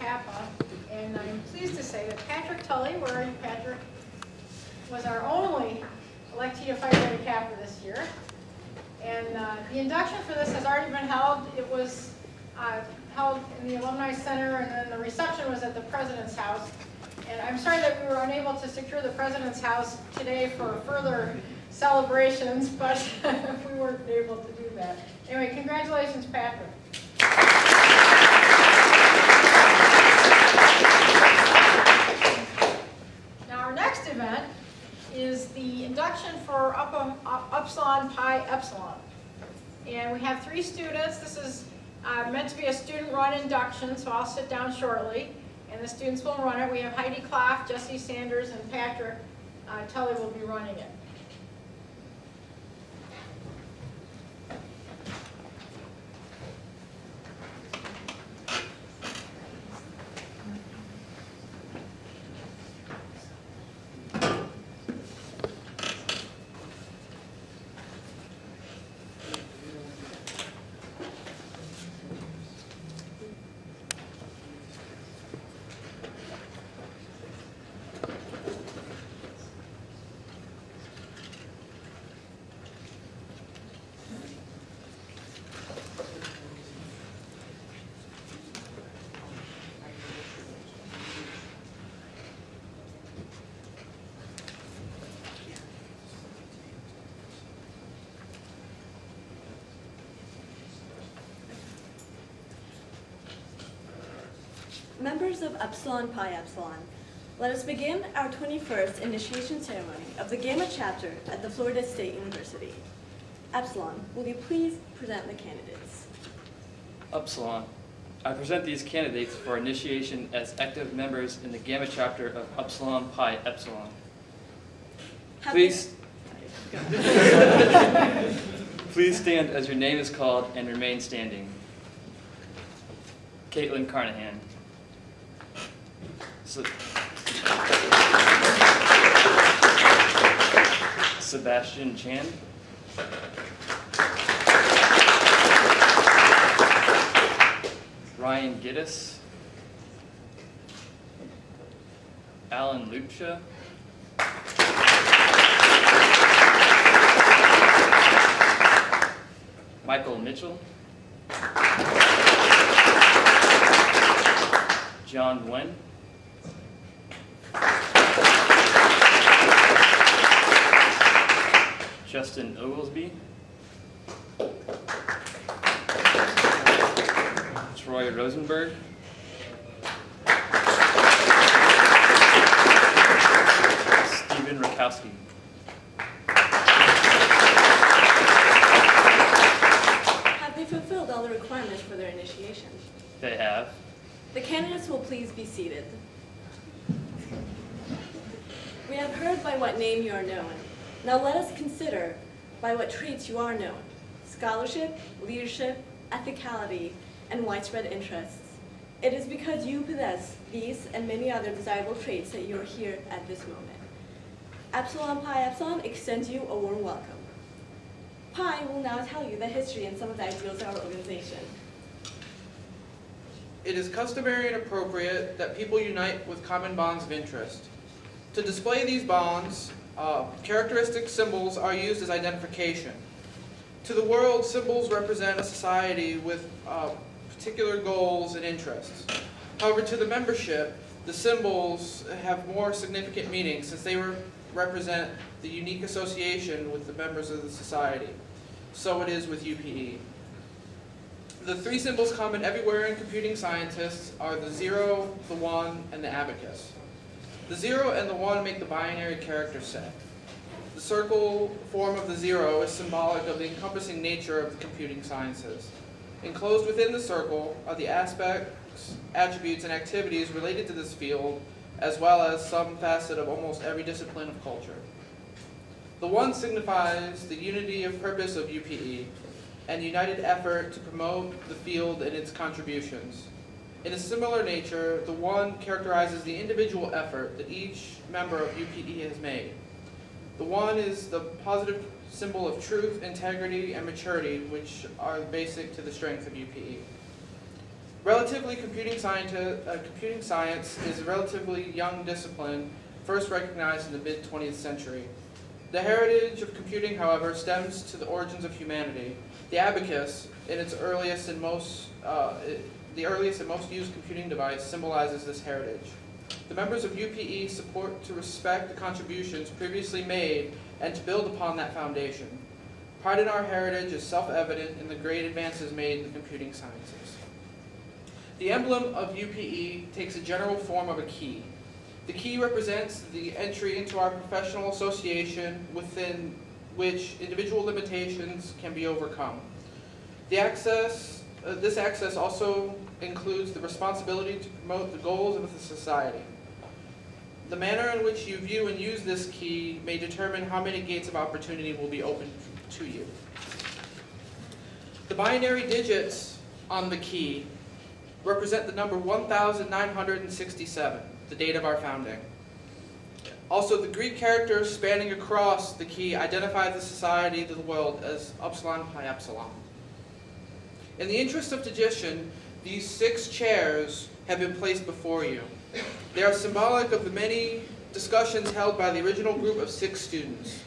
Kappa, and I'm pleased to say that Patrick Tully, where are you, Patrick, was our only electee of Phi Beta Kappa this year. And the induction for this has already been held. It was held in the Alumni Center, and then the reception was at the President's house. And I'm sorry that we were unable to secure the President's house today for further celebrations, but we weren't able to do that. Anyway, congratulations, Patrick. Now our next event is the induction for Upsilon Pi Epsilon. And we have 3 students. This is meant to be a student-run induction, so I'll sit down shortly, and the students will run it. We have Heidi Kloff, Jesse Sanders, and Patrick Tully will be running it. Members of Upsilon Pi Epsilon, let us begin our 21st initiation ceremony of the Gamma chapter at the Florida State University. Epsilon, will you please present the candidates? Upsilon, I present these candidates for initiation as active members in the Gamma chapter of Upsilon Pi Epsilon. Please stand as your name is called and remain standing. Caitlin Carnahan. Sebastian Chan. Ryan Giddis. Alan Lucha. Michael Mitchell. John Nguyen. Justin Oglesby. Troy Rosenberg. Stephen Rakowski. Have they fulfilled all the requirements for their initiation? They have. The candidates will please be seated. We have heard by what name you are known. Now let us consider by what traits you are known: scholarship, leadership, ethicality, and widespread interests. It is because you possess these and many other desirable traits that you are here at this moment. Upsilon Pi Epsilon extends you a warm welcome. Pi will now tell you the history and some of the ideals of our organization. It is customary and appropriate that people unite with common bonds of interest. To display these bonds, characteristic symbols are used as identification. To the world, symbols represent a society with particular goals and interests. However, to the membership, the symbols have more significant meaning since they represent the unique association with the members of the society. So it is with UPE. The 3 symbols common everywhere in computing scientists are the 0, the 1, and the abacus. The 0 and the 1 make the binary character set. The circle form of the 0 is symbolic of the encompassing nature of the computing sciences. Enclosed within the circle are the aspects, attributes, and activities related to this field, as well as some facet of almost every discipline of culture. The 1 signifies the unity of purpose of UPE and united effort to promote the field and its contributions. In a similar nature, the 1 characterizes the individual effort that each member of UPE has made. The 1 is the positive symbol of truth, integrity, and maturity, which are basic to the strength of UPE. Relatively, computing science is a relatively young discipline, first recognized in the mid-20th century. The heritage of computing, however, stems to the origins of humanity. The abacus, in its earliest and most used computing device, symbolizes this heritage. The members of UPE support to respect the contributions previously made and to build upon that foundation. Pride in our heritage is self-evident in the great advances made in the computing sciences. The emblem of UPE takes a general form of a key. The key represents the entry into our professional association within which individual limitations can be overcome. This access also includes the responsibility to promote the goals of the society. The manner in which you view and use this key may determine how many gates of opportunity will be open to you. The binary digits on the key represent the number 1967, the date of our founding. Also, the Greek characters spanning across the key identify the society of the world as upsilon pi epsilon. In the interest of tradition, these 6 chairs have been placed before you. They are symbolic of the many discussions held by the original group of 6 students.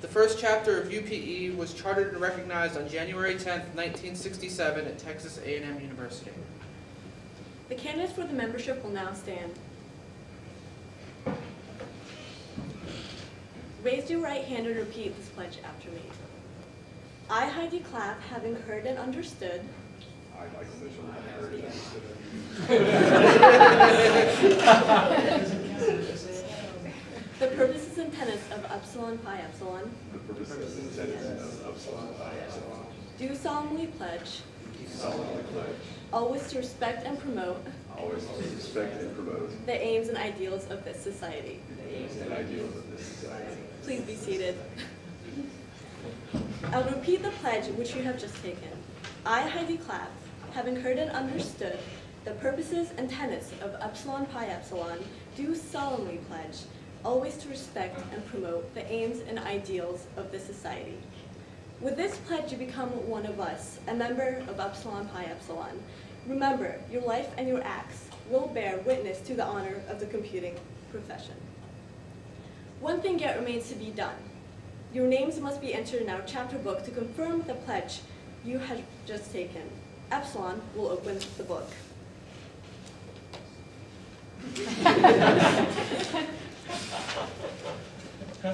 The first chapter of UPE was chartered and recognized on January 10, 1967 at Texas A&M University. The candidates for the membership will now stand. Raise your right hand and repeat this pledge after me. I, Heidi Clapp, having heard and understood I, Michael Mitchell, have heard and understood the purposes and tenets of Upsilon Pi Epsilon, the purposes and tenets of Upsilon Pi Epsilon, do solemnly pledge solemnly pledge always to respect and promote always to respect and promote the aims and ideals of this society. the aims and ideals of this society. Please be seated. I'll repeat the pledge which you have just taken. I, Heidi Clapp, having heard and understood the purposes and tenets of Upsilon Pi Epsilon, do solemnly pledge always to respect and promote the aims and ideals of this society. With this pledge, you become one of us, a member of Upsilon Pi Epsilon. Remember, your life and your acts will bear witness to the honor of the computing profession. One thing yet remains to be done. Your names must be entered in our chapter book to confirm the pledge you have just taken. Epsilon will open the book.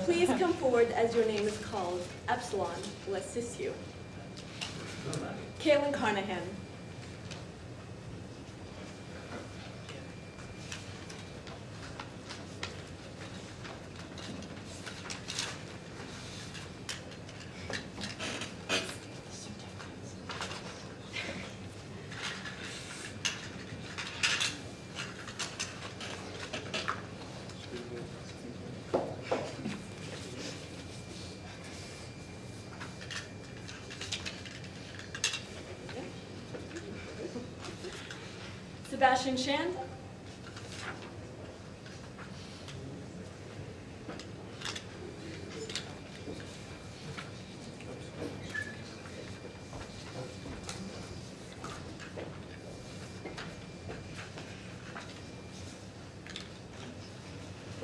Please come forward as your name is called. Epsilon will assist you. Kaylin Carnahan. Sebastian Shand.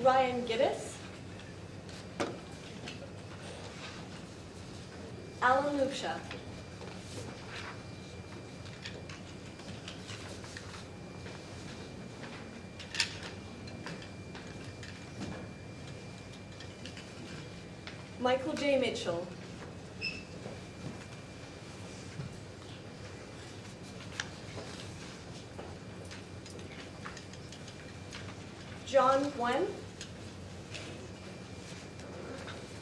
Ryan Giddis. Alan Luksha. Michael J. Mitchell. John Wen.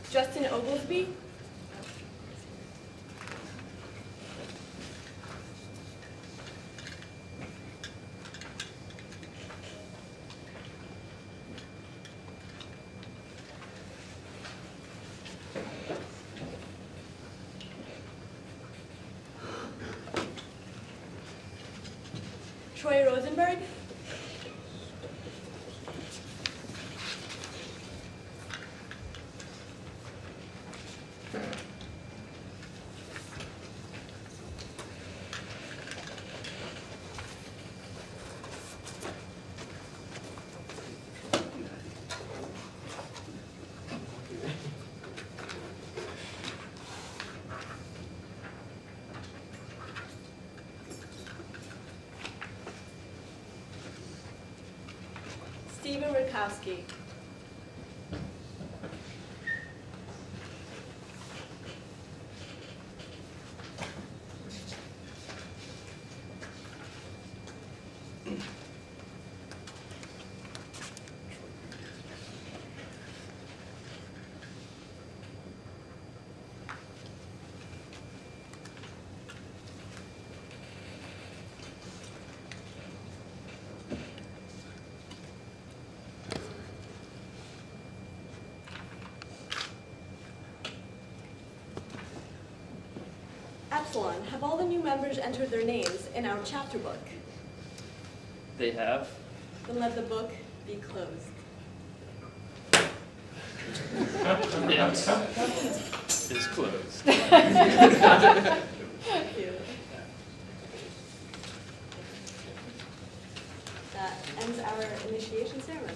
Justin Oglesby. Troy Rosenberg. Stephen Rutkowski. Epsilon, have all the new members entered their names in our chapter book? They have. Then let the book be closed. It is closed. Thank you. That ends our initiation ceremony.